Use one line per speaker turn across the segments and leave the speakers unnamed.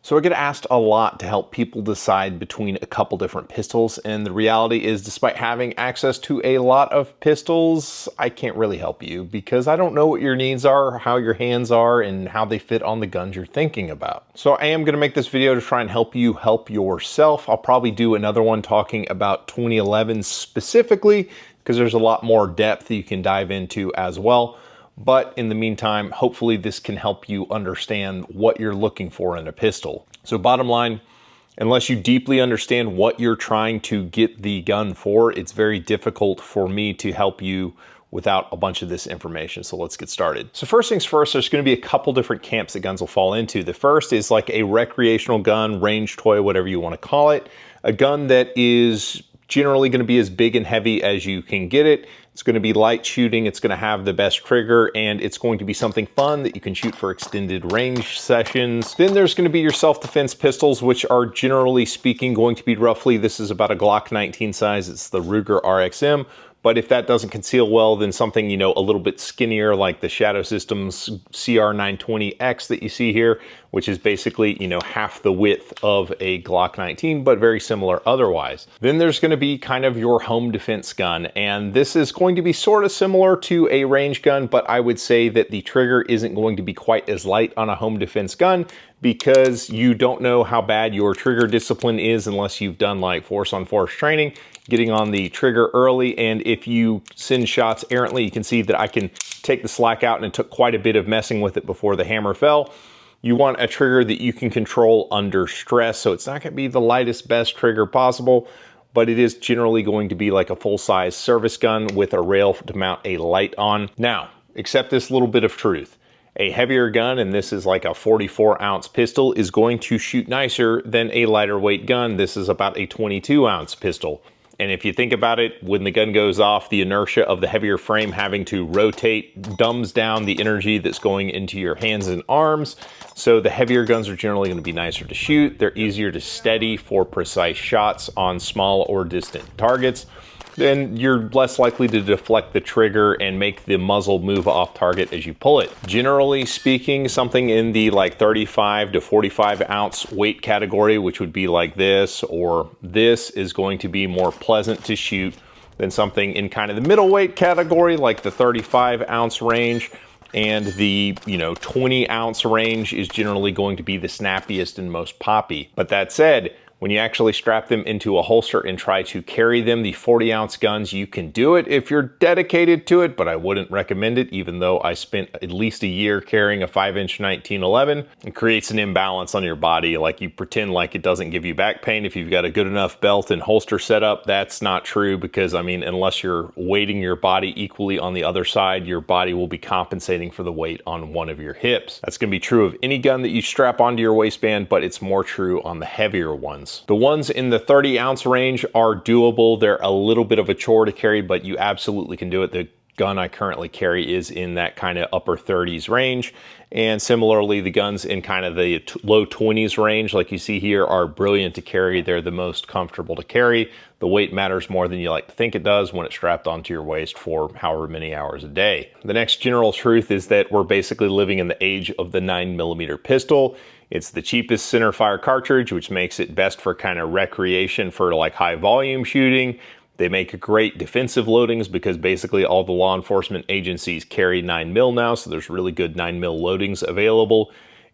So I get asked a lot to help people decide between a couple different pistols, and the reality is, despite having access to a lot of pistols, I can't really help you because I don't know what your needs are, how your hands are, and how they fit on the guns you're thinking about. So I am gonna make this video to try and help you help yourself. I'll probably do another one talking about 2011 specifically, because there's a lot more depth you can dive into as well. But in the meantime, hopefully this can help you understand what you're looking for in a pistol. So bottom line, unless you deeply understand what you're trying to get the gun for, it's very difficult for me to help you without a bunch of this information. So let's get started. So first things first, there's going to be a couple different camps that guns will fall into. The first is like a recreational gun, range toy, whatever you want to call it. A gun that is generally going to be as big and heavy as you can get it. It's going to be light shooting, it's going to have the best trigger, and it's going to be something fun that you can shoot for extended range sessions. Then there's going to be your self-defense pistols, which are generally speaking going to be roughly, this is about a Glock 19 size, it's the Ruger RXM. But if that doesn't conceal well, then something, you know, a little bit skinnier like the Shadow Systems CR920X that you see here, which is basically, you know, half the width of a Glock 19, but very similar otherwise. Then there's going to be kind of your home defense gun, and this is going to be sort of similar to a range gun, but I would say that the trigger isn't going to be quite as light on a home defense gun because you don't know how bad your trigger discipline is unless you've done like force on force training, getting on the trigger early. And if you send shots errantly, you can see that I can take the slack out, and it took quite a bit of messing with it before the hammer fell. You want a trigger that you can control under stress. So it's not going to be the lightest, best trigger possible, but it is generally going to be like a full-size service gun with a rail to mount a light on. Now, accept this little bit of truth. A heavier gun, and this is like a 44-ounce pistol, is going to shoot nicer than a lighter weight gun. This is about a 22-ounce pistol. And if you think about it, when the gun goes off, the inertia of the heavier frame having to rotate dumbs down the energy that's going into your hands and arms. So the heavier guns are generally going to be nicer to shoot. They're easier to steady for precise shots on small or distant targets. Then you're less likely to deflect the trigger and make the muzzle move off target as you pull it. Generally speaking, something in the like 35 to 45 ounce weight category, which would be like this or this, is going to be more pleasant to shoot than something in kind of the middleweight category, like the 35 ounce range. And the, you know, 20 ounce range is generally going to be the snappiest and most poppy. But that said, when you actually strap them into a holster and try to carry them, the 40-ounce guns, you can do it if you're dedicated to it, but I wouldn't recommend it, even though I spent at least a year carrying a 5-inch 1911. It creates an imbalance on your body. Like, you pretend like it doesn't give you back pain if you've got a good enough belt and holster setup. That's not true because, I mean, unless you're weighting your body equally on the other side, your body will be compensating for the weight on one of your hips. That's going to be true of any gun that you strap onto your waistband, but it's more true on the heavier ones. The ones in the 30-ounce range are doable. They're a little bit of a chore to carry, but you absolutely can do it. The gun I currently carry is in that kind of upper 30s range. And similarly, the guns in kind of the low 20s range, like you see here, are brilliant to carry. They're the most comfortable to carry. The weight matters more than you like to think it does when it's strapped onto your waist for however many hours a day. The next general truth is that we're basically living in the age of the 9mm pistol. It's the cheapest centerfire cartridge, which makes it best for kind of recreation for like high volume shooting. They make great defensive loadings because basically all the law enforcement agencies carry 9mm now, so there's really good 9mm loadings available.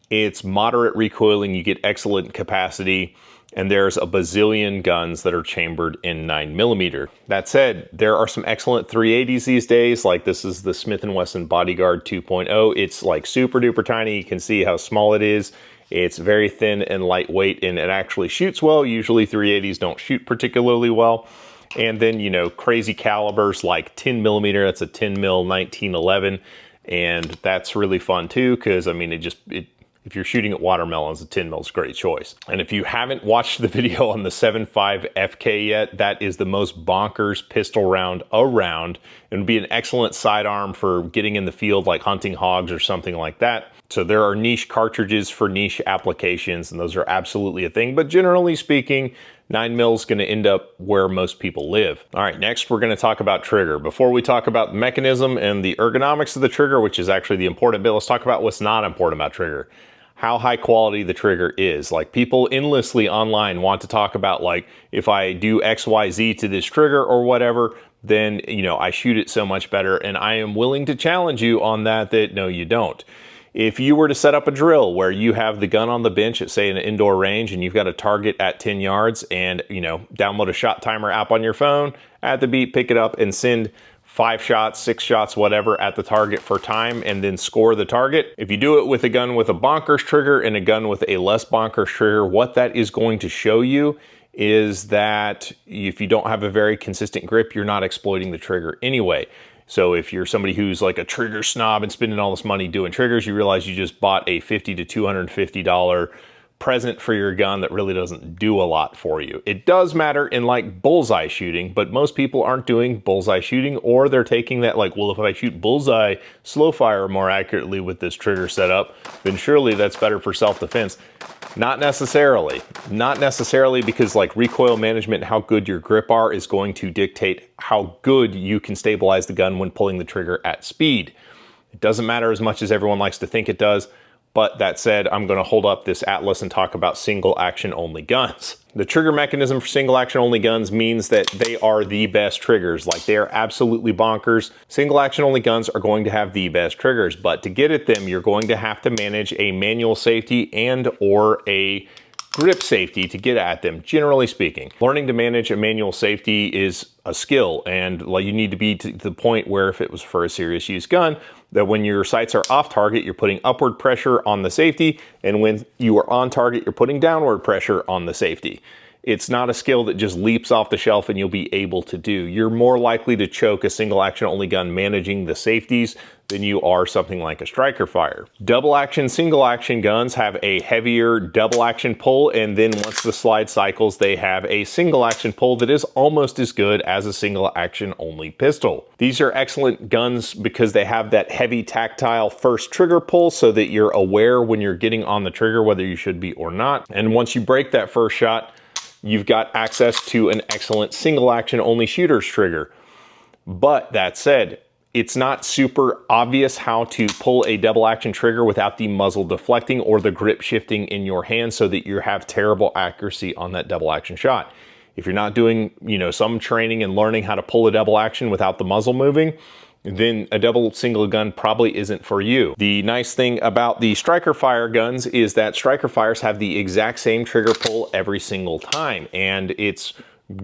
It's moderate recoiling, you get excellent capacity, and there's a bazillion guns that are chambered in 9mm. That said, there are some excellent 380s these days, like this is the Smith & Wesson Bodyguard 2.0. It's like super duper tiny, you can see how small it is. It's very thin and lightweight, and it actually shoots well. Usually 380s don't shoot particularly well. And then, you know, crazy calibers like 10mm, that's a 10mm 1911. And that's really fun too, because I mean, if you're shooting at watermelons, a 10mm is a great choice. And if you haven't watched the video on the 7.5 FK yet, that is the most bonkers pistol round around. It would be an excellent sidearm for getting in the field, like hunting hogs or something like that. So there are niche cartridges for niche applications, and those are absolutely a thing. But generally speaking, 9mm is going to end up where most people live. All right, next we're going to talk about trigger. Before we talk about the mechanism and the ergonomics of the trigger, which is actually the important bit, let's talk about what's not important about trigger. how high quality the trigger is. Like, people endlessly online want to talk about, like, if I do XYZ to this trigger or whatever, then, you know, I shoot it so much better. And I am willing to challenge you on that no, you don't. If you were to set up a drill where you have the gun on the bench at, say, an indoor range, and you've got a target at 10 yards and, you know, download a shot timer app on your phone, at the beep, pick it up and send 5 shots, 6 shots, whatever, at the target for time, and then score the target. If you do it with a gun with a bonkers trigger and a gun with a less bonkers trigger, what that is going to show you is that if you don't have a very consistent grip, you're not exploiting the trigger anyway. So if you're somebody who's like a trigger snob and spending all this money doing triggers, you realize you just bought a $50 to $250 present for your gun that really doesn't do a lot for you. It does matter in like bullseye shooting, but most people aren't doing bullseye shooting, or they're taking that like, well, if I shoot bullseye slow fire more accurately with this trigger setup, then surely that's better for self-defense. Not necessarily. Not necessarily, because like recoil management and how good your grip are is going to dictate how good you can stabilize the gun when pulling the trigger at speed. It doesn't matter as much as everyone likes to think it does. But that said, I'm going to hold up this atlas and talk about single action only guns. The trigger mechanism for single action only guns means that they are the best triggers. Like, they are absolutely bonkers. Single action only guns are going to have the best triggers, but to get at them, you're going to have to manage a manual safety and or a grip safety to get at them, generally speaking. Learning to manage a manual safety is a skill, and like, you need to be to the point where, if it was for a serious use gun, that when your sights are off target, you're putting upward pressure on the safety, and when you are on target, you're putting downward pressure on the safety. It's not a skill that just leaps off the shelf and you'll be able to do. You're more likely to choke a single action only gun managing the safeties than you are something like a striker fire. Double action, single action guns have a heavier double action pull, and then once the slide cycles, they have a single action pull that is almost as good as a single action only pistol. These are excellent guns because they have that heavy tactile first trigger pull, so that you're aware when you're getting on the trigger whether you should be or not. And once you break that first shot, you've got access to an excellent single action only shooter's trigger. But that said, it's not super obvious how to pull a double action trigger without the muzzle deflecting or the grip shifting in your hand, so that you have terrible accuracy on that double action shot. If you're not doing, you know, some training and learning how to pull a double action without the muzzle moving, then a double single gun probably isn't for you. The nice thing about the striker fire guns is that striker fires have the exact same trigger pull every single time, and it's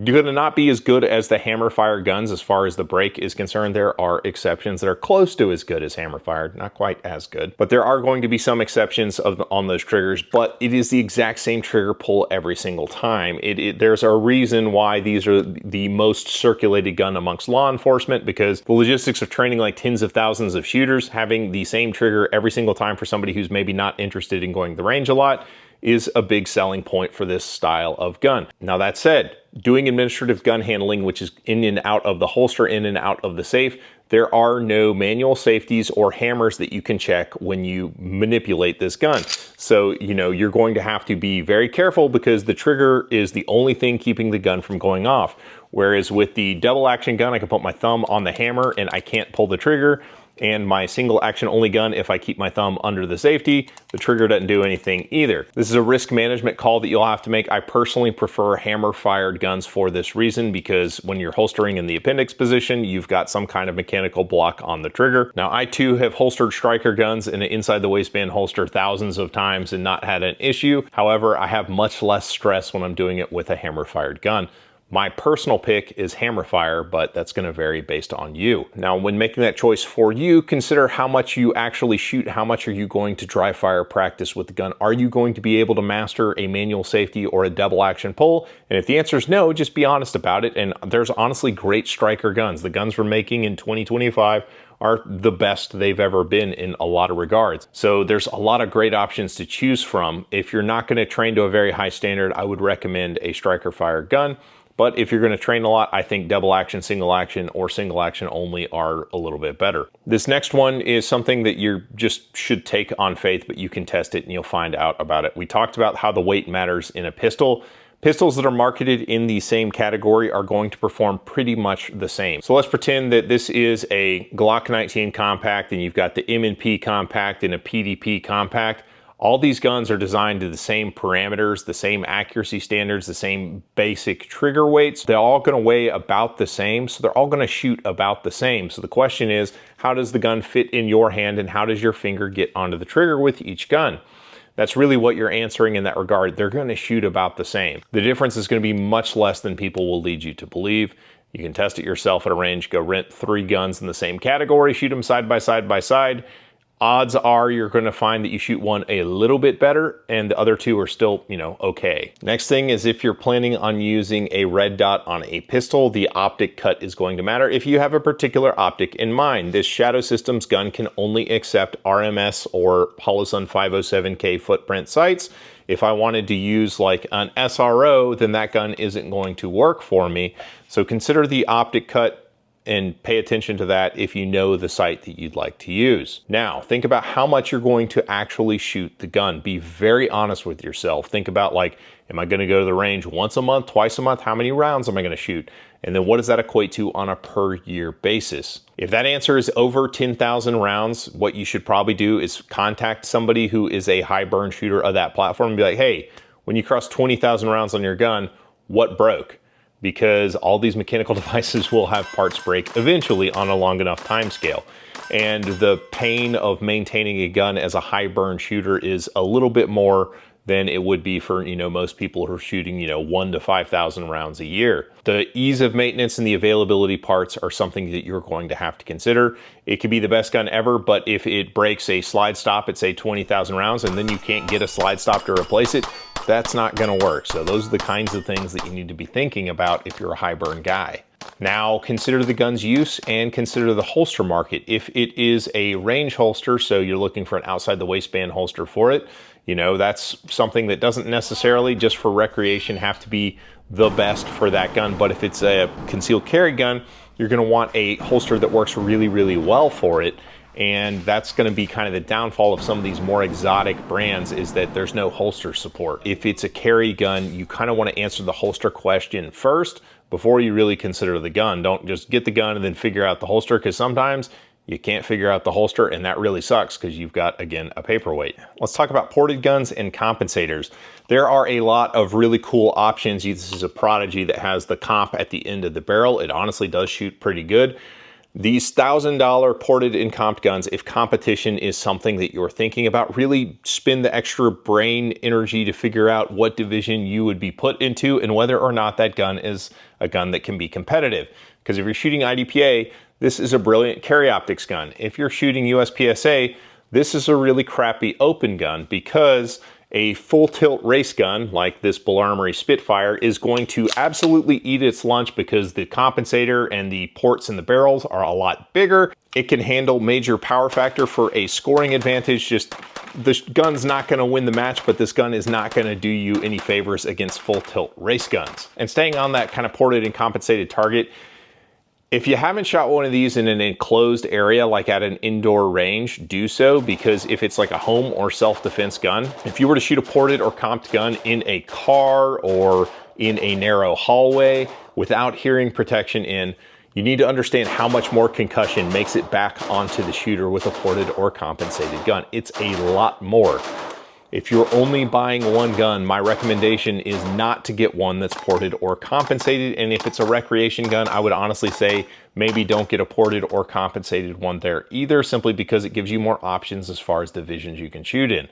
gonna not be as good as the hammer fire guns as far as the break is concerned. There are exceptions that are close to as good as hammer fired, not quite as good, but there are going to be some exceptions on those triggers, but it is the exact same trigger pull every single time. There's a reason why these are the most circulated gun amongst law enforcement, because the logistics of training like tens of thousands of shooters, having the same trigger every single time for somebody who's maybe not interested in going to the range a lot, is a big selling point for this style of gun. Now, that said, doing administrative gun handling, which is in and out of the holster, in and out of the safe, there are no manual safeties or hammers that you can check when you manipulate this gun. So, you know, you're going to have to be very careful, because the trigger is the only thing keeping the gun from going off. Whereas with the double action gun, I can put my thumb on the hammer and I can't pull the trigger. And my single action only gun, if I keep my thumb under the safety, the trigger doesn't do anything either. This is a risk management call that you'll have to make. I personally prefer hammer fired guns for this reason, because when you're holstering in the appendix position, you've got some kind of mechanical block on the trigger. Now, I too have holstered striker guns in an inside the waistband holster thousands of times and not had an issue. However, I have much less stress when I'm doing it with a hammer fired gun. My personal pick is hammer fire, but that's going to vary based on you. Now, when making that choice for you, consider how much you actually shoot. How much are you going to dry fire practice with the gun? Are you going to be able to master a manual safety or a double action pull? And if the answer is no, just be honest about it. And there's honestly great striker guns. The guns we're making in 2025 are the best they've ever been in a lot of regards. So there's a lot of great options to choose from. If you're not going to train to a very high standard, I would recommend a striker fire gun. But if you're going to train a lot, I think double action, single action, or single action only are a little bit better. This next one is something that you just should take on faith, but you can test it and you'll find out about it. We talked about how the weight matters in a pistol. Pistols that are marketed in the same category are going to perform pretty much the same. So let's pretend that this is a Glock 19 compact and you've got the M&P compact and a PDP compact. All these guns are designed to the same parameters, the same accuracy standards, the same basic trigger weights. They're all going to weigh about the same, so they're all going to shoot about the same. So the question is, how does the gun fit in your hand and how does your finger get onto the trigger with each gun? That's really what you're answering in that regard. They're going to shoot about the same. The difference is going to be much less than people will lead you to believe. You can test it yourself at a range, go rent 3 guns in the same category, shoot them side by side by side. Odds are you're going to find that you shoot one a little bit better and the other 2 are still, okay. Next thing is if you're planning on using a red dot on a pistol, the optic cut is going to matter. If you have a particular optic in mind, this Shadow Systems gun can only accept RMS or Holosun 507K footprint sights. If I wanted to use like an SRO, then that gun isn't going to work for me. So consider the optic cut and pay attention to that if you know the sight that you'd like to use. Now, think about how much you're going to actually shoot the gun. Be very honest with yourself. Think about like, am I going to go to the range once a month, twice a month? How many rounds am I going to shoot? And then what does that equate to on a per year basis? If that answer is over 10,000 rounds, what you should probably do is contact somebody who is a high burn shooter of that platform and be like, hey, when you cross 20,000 rounds on your gun, what broke? Because all these mechanical devices will have parts break eventually on a long enough time scale. And the pain of maintaining a gun as a high burn shooter is a little bit more than it would be for, most people who are shooting, 1,000 to 5,000 rounds a year. The ease of maintenance and the availability parts are something that you're going to have to consider. It could be the best gun ever, but if it breaks a slide stop at say 20,000 rounds and then you can't get a slide stop to replace it, that's not gonna work. So those are the kinds of things that you need to be thinking about if you're a high burn guy. Now consider the gun's use and consider the holster market. If it is a range holster, so you're looking for an outside the waistband holster for it, that's something that doesn't necessarily just for recreation have to be the best for that gun. But if it's a concealed carry gun, you're gonna want a holster that works really, really well for it. And that's going to be kind of the downfall of some of these more exotic brands is that there's no holster support. If it's a carry gun, you kind of want to answer the holster question first before you really consider the gun. Don't just get the gun and then figure out the holster, because sometimes you can't figure out the holster and that really sucks because you've got, again, a paperweight. Let's talk about ported guns and compensators. There are a lot of really cool options. This is a Prodigy that has the comp at the end of the barrel. It honestly does shoot pretty good. These $1,000 ported and comped guns, if competition is something that you're thinking about, really spend the extra brain energy to figure out what division you would be put into and whether or not that gun is a gun that can be competitive. Because if you're shooting IDPA, this is a brilliant carry optics gun. If you're shooting USPSA, this is a really crappy open gun, because a full tilt race gun like this Bull Armory Spitfire is going to absolutely eat its lunch because the compensator and the ports in the barrels are a lot bigger. It can handle major power factor for a scoring advantage. Just the gun's not going to win the match, but this gun is not going to do you any favors against full tilt race guns. And staying on that kind of ported and compensated target, if you haven't shot one of these in an enclosed area, like at an indoor range, do so, because if it's like a home or self-defense gun, if you were to shoot a ported or comped gun in a car or in a narrow hallway without hearing protection in, you need to understand how much more concussion makes it back onto the shooter with a ported or compensated gun. It's a lot more. If you're only buying one gun, my recommendation is not to get one that's ported or compensated. And if it's a recreation gun, I would honestly say maybe don't get a ported or compensated one there either, simply because it gives you more options as far as divisions you can shoot in.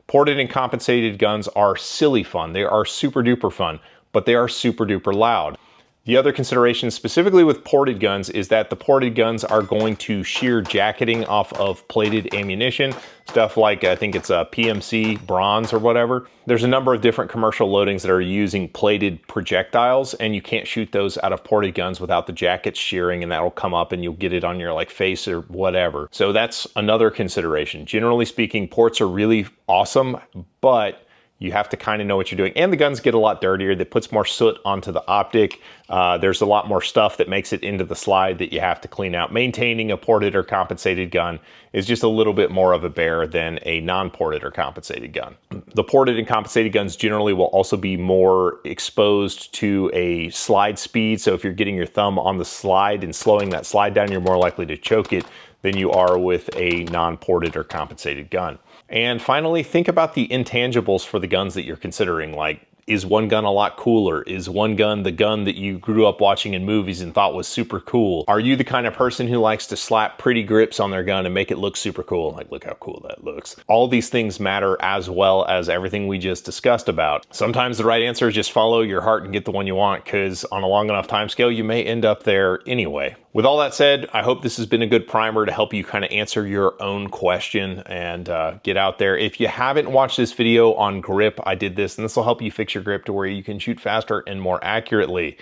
Ported and compensated guns are silly fun. They are super duper fun, but they are super duper loud. The other consideration specifically with ported guns is that the ported guns are going to shear jacketing off of plated ammunition, stuff like, I think it's a PMC bronze or whatever. There's a number of different commercial loadings that are using plated projectiles, and you can't shoot those out of ported guns without the jackets shearing, and that'll come up and you'll get it on your like face or whatever. So that's another consideration. Generally speaking, ports are really awesome, but you have to kind of know what you're doing. And the guns get a lot dirtier. That puts more soot onto the optic. There's a lot more stuff that makes it into the slide that you have to clean out. Maintaining a ported or compensated gun is just a little bit more of a bear than a non-ported or compensated gun. The ported and compensated guns generally will also be more exposed to a slide speed. So if you're getting your thumb on the slide and slowing that slide down, you're more likely to choke it than you are with a non-ported or compensated gun. And finally, think about the intangibles for the guns that you're considering. Like, is one gun a lot cooler? Is one gun the gun that you grew up watching in movies and thought was super cool? Are you the kind of person who likes to slap pretty grips on their gun and make it look super cool? Like, look how cool that looks. All these things matter, as well as everything we just discussed about. Sometimes the right answer is just follow your heart and get the one you want, because on a long enough time scale, you may end up there anyway. With all that said, I hope this has been a good primer to help you kind of answer your own question and get out there. If you haven't watched this video on grip, I did this, and this will help you fix your grip to where you can shoot faster and more accurately.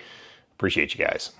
Appreciate you guys.